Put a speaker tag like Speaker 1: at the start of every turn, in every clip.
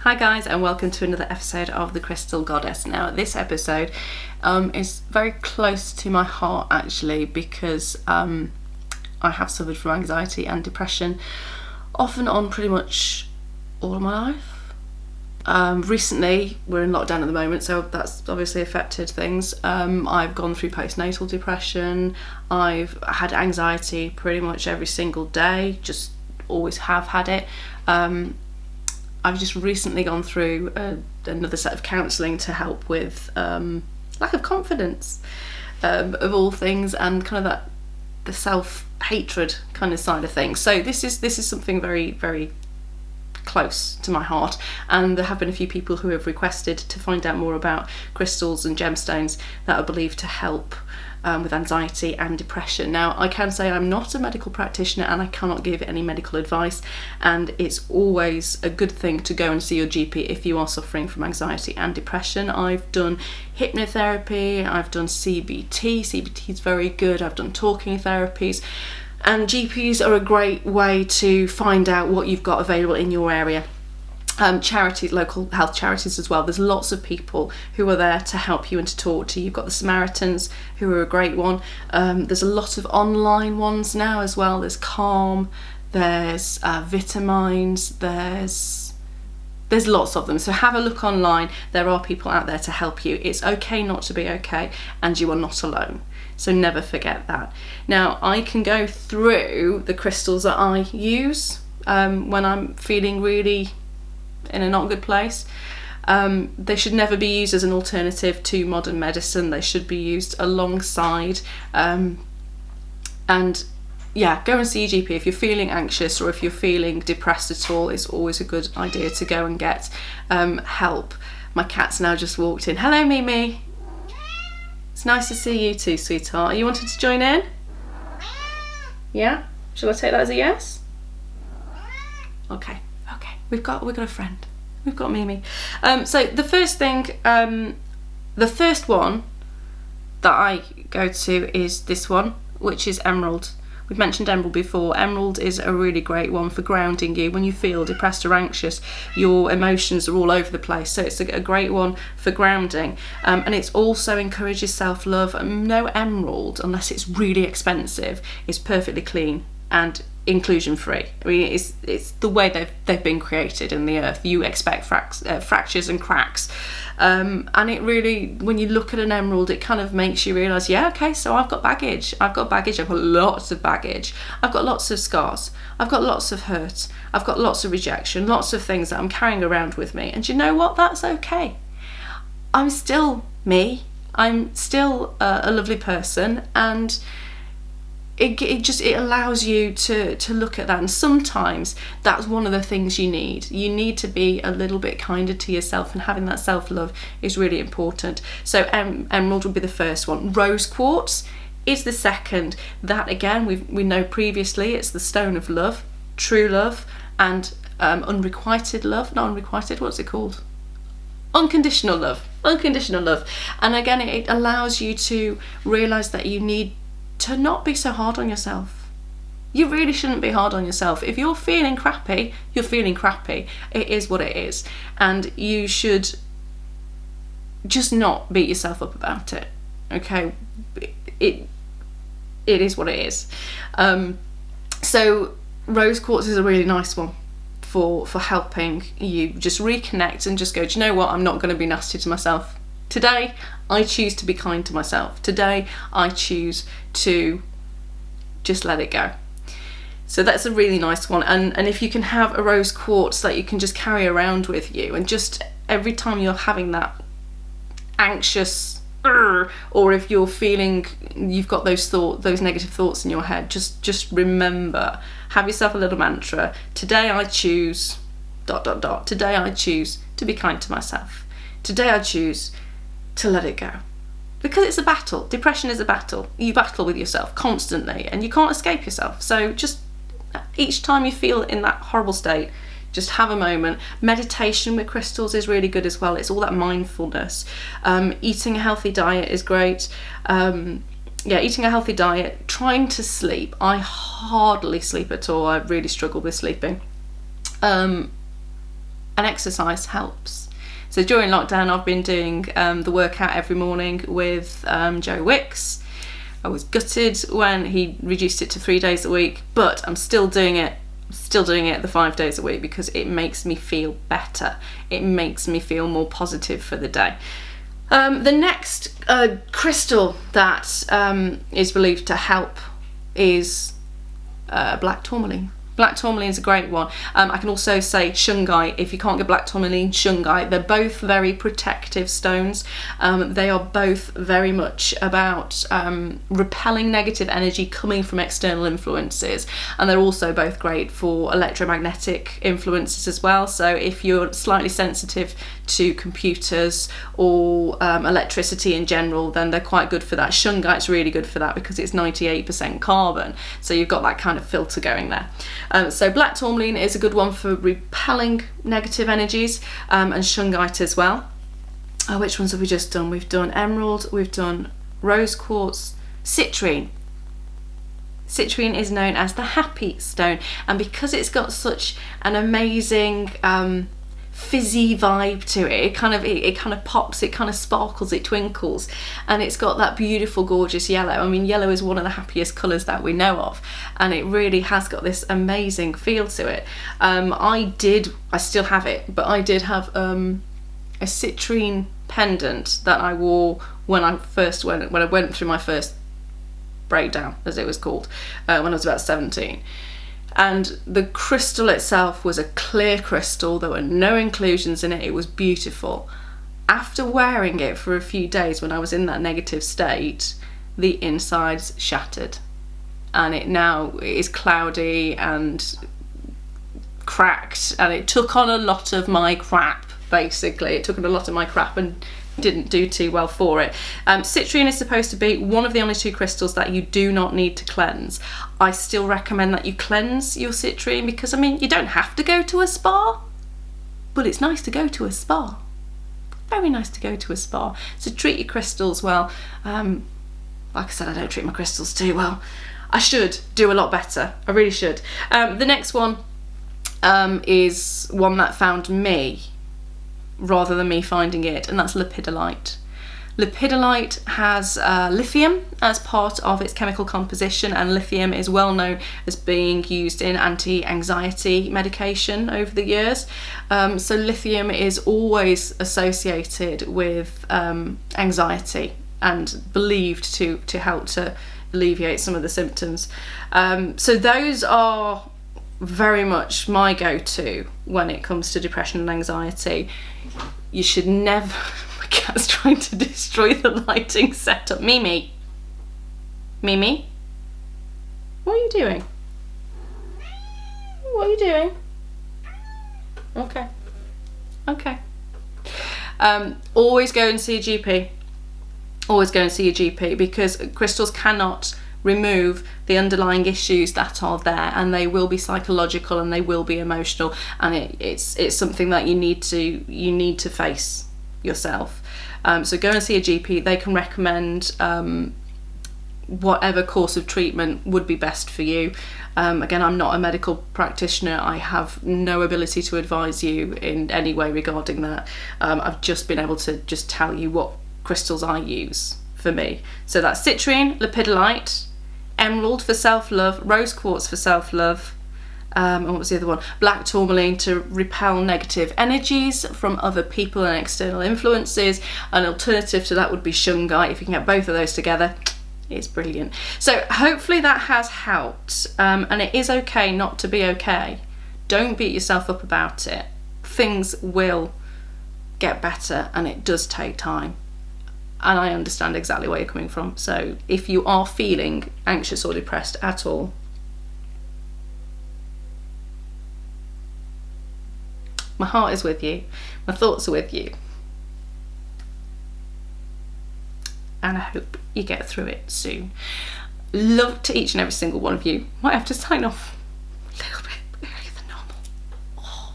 Speaker 1: Hi guys, and welcome to another episode of The Crystal Goddess. Now this episode is very close to my heart actually, because I have suffered from anxiety and depression off and on pretty much all of my life. Recently, we're in lockdown at the moment, so that's obviously affected things. I've gone through postnatal depression. I've had anxiety pretty much every single day, just always have had it. I've just recently gone through another set of counselling to help with lack of confidence of all things, and kind of the self-hatred kind of side of things. So this is something very, very close to my heart, and there have been a few people who have requested to find out more about crystals and gemstones that are believed to help with anxiety and depression. Now, I can say I'm not a medical practitioner and I cannot give any medical advice, and it's always a good thing to go and see your GP if you are suffering from anxiety and depression. I've done hypnotherapy, I've done CBT is very good, I've done talking therapies, and GPs are a great way to find out what you've got available in your area. Charities, local health charities as well. There's lots of people who are there to help you and to talk to you. You've got the Samaritans, who are a great one. There's a lot of online ones now as well. There's Calm, there's Vitamines, there's lots of them. So have a look online. There are people out there to help you. It's okay not to be okay, and you are not alone. So never forget that. Now, I can go through the crystals that I use when I'm feeling really in a not good place. They should never be used as an alternative to modern medicine. They should be used alongside. And yeah, go and see your GP if you're feeling anxious or if you're feeling depressed at all. It's always a good idea to go and get help. My cat's now just walked in. Hello, Mimi. It's nice to see you too, sweetheart. Are you wanting to join in? Yeah? Shall I take that as a yes? Okay. We've got a friend. We've got Mimi. So the first thing, the first one that I go to is this one, which is emerald. We've mentioned emerald before. Emerald is a really great one for grounding you. When you feel depressed or anxious, your emotions are all over the place. So it's a great one for grounding. And it also encourages self-love. No emerald, unless it's really expensive, is perfectly clean and inclusion free. I mean, it's the way they've been created in the earth. You expect fractures and cracks, and it really, when you look at an emerald, it kind of makes you realise, yeah, okay, so I've got baggage. I've got lots of baggage. I've got lots of scars. I've got lots of hurt. I've got lots of rejection, lots of things that I'm carrying around with me. And you know what? That's okay. I'm still me. I'm still a lovely person, and it allows you to look at that. And sometimes that's one of the things you need. You need to be a little bit kinder to yourself, and having that self-love is really important. So emerald would be the first one. Rose quartz is the second. That again, we know previously, it's the stone of love, true love, and unrequited love. Not unrequited, what's it called? Unconditional love. And again, it allows you to realise that you need to not be so hard on yourself. You really shouldn't be hard on yourself. If you're feeling crappy, you're feeling crappy. It is what it is. And you should just not beat yourself up about it. Okay? It is what it is. So rose quartz is a really nice one for helping you just reconnect and just go, do you know what? I'm not going to be nasty to myself. Today, I choose to be kind to myself. Today, I choose to just let it go. So that's a really nice one. And if you can have a rose quartz that you can just carry around with you, and just every time you're having that anxious, or if you're feeling you've got those negative thoughts in your head, just remember, have yourself a little mantra. Today I choose ... Today I choose to be kind to myself. Today I choose to let it go. Because it's a battle. Depression is a battle. You battle with yourself constantly, and you can't escape yourself. So just each time you feel in that horrible state, just have a moment. Meditation with crystals is really good as well. It's all that mindfulness. Eating a healthy diet is great. Eating a healthy diet. Trying to sleep. I hardly sleep at all. I really struggle with sleeping. and exercise helps. So during lockdown, I've been doing the workout every morning with Joe Wicks. I was gutted when he reduced it to 3 days a week, but I'm still doing it the 5 days a week because it makes me feel better. It makes me feel more positive for the day. The next crystal that is believed to help is black tourmaline. Black tourmaline is a great one. I can also say shungite. If you can't get black tourmaline, shungite. They're both very protective stones. They are both very much about repelling negative energy coming from external influences, and they're also both great for electromagnetic influences as well. So if you're slightly sensitive to computers or electricity in general, then they're quite good for that. Shungite's really good for that because it's 98% carbon, so you've got that kind of filter going there. So black tourmaline is a good one for repelling negative energies, and shungite as well. Which ones have we just done? We've done emerald, we've done rose quartz, citrine. Citrine is known as the happy stone, and because it's got such an amazing fizzy vibe to it, it kind of pops, it kind of sparkles, it twinkles, and it's got that beautiful gorgeous yellow. I mean, yellow is one of the happiest colours that we know of, and it really has got this amazing feel to it. I still have it, but I did have a citrine pendant that I wore when I went through my first breakdown, as it was called, when I was about 17. And the crystal itself was a clear crystal. There were no inclusions in it. It was beautiful. After wearing it for a few days when I was in that negative state, the insides shattered, and it now is cloudy and cracked, and it took on a lot of my crap. Basically, it took on a lot of my crap and didn't do too well for it. Citrine is supposed to be one of the only 2 crystals that you do not need to cleanse. I still recommend that you cleanse your citrine because, I mean, you don't have to go to a spa, but it's nice to go to a spa. Very nice to go to a spa. So treat your crystals well. Like I said, I don't treat my crystals too well. I should do a lot better. I really should. The next one is one that found me rather than me finding it, and that's lepidolite. Lepidolite has lithium as part of its chemical composition, and lithium is well known as being used in anti-anxiety medication over the years. So lithium is always associated with anxiety and believed to help to alleviate some of the symptoms. So those are very much my go-to when it comes to depression and anxiety. You should never... My cat's trying to destroy the lighting setup. Mimi? Mimi? What are you doing? What are you doing? Okay. Okay. Always go and see a GP. Always go and see a GP, because crystals cannot remove the underlying issues that are there, and they will be psychological and they will be emotional, and it's something that you need to face yourself. So go and see a GP. They can recommend whatever course of treatment would be best for you. Again, I'm not a medical practitioner. I have no ability to advise you in any way regarding that. I've just been able to just tell you what crystals I use for me. So that's citrine, lepidolite, emerald for self-love, rose quartz for self-love, and what was the other one? Black tourmaline to repel negative energies from other people and external influences. An alternative to that would be shungite. If you can get both of those together, it's brilliant. So hopefully that has helped, and it is okay not to be okay. Don't beat yourself up about it. Things will get better, and it does take time. And I understand exactly where you're coming from. So if you are feeling anxious or depressed at all, my heart is with you, my thoughts are with you, and I hope you get through it soon. Love to each and every single one of you. Might have to sign off a little bit earlier than normal. Oh.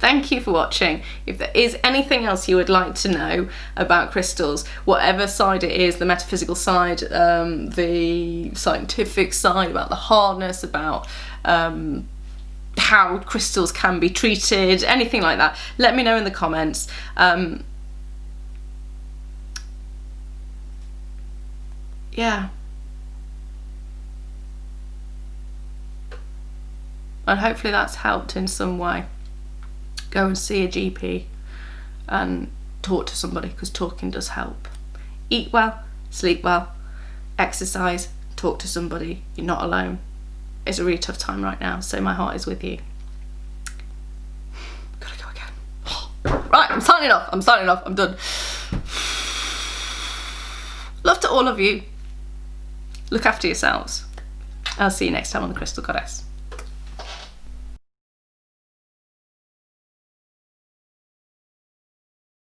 Speaker 1: Thank you for watching. If there is anything else you would like to know about crystals, whatever side it is, the metaphysical side, the scientific side, about the hardness, about how crystals can be treated, anything like that, let me know in the comments. Yeah. And hopefully that's helped in some way. Go and see a GP and talk to somebody, because talking does help. Eat well, sleep well, exercise, talk to somebody. You're not alone. It's a really tough time right now, so my heart is with you. Gotta go again. Right, I'm signing off, I'm done. Love to all of you. Look after yourselves. I'll see you next time on the Crystal Goddess.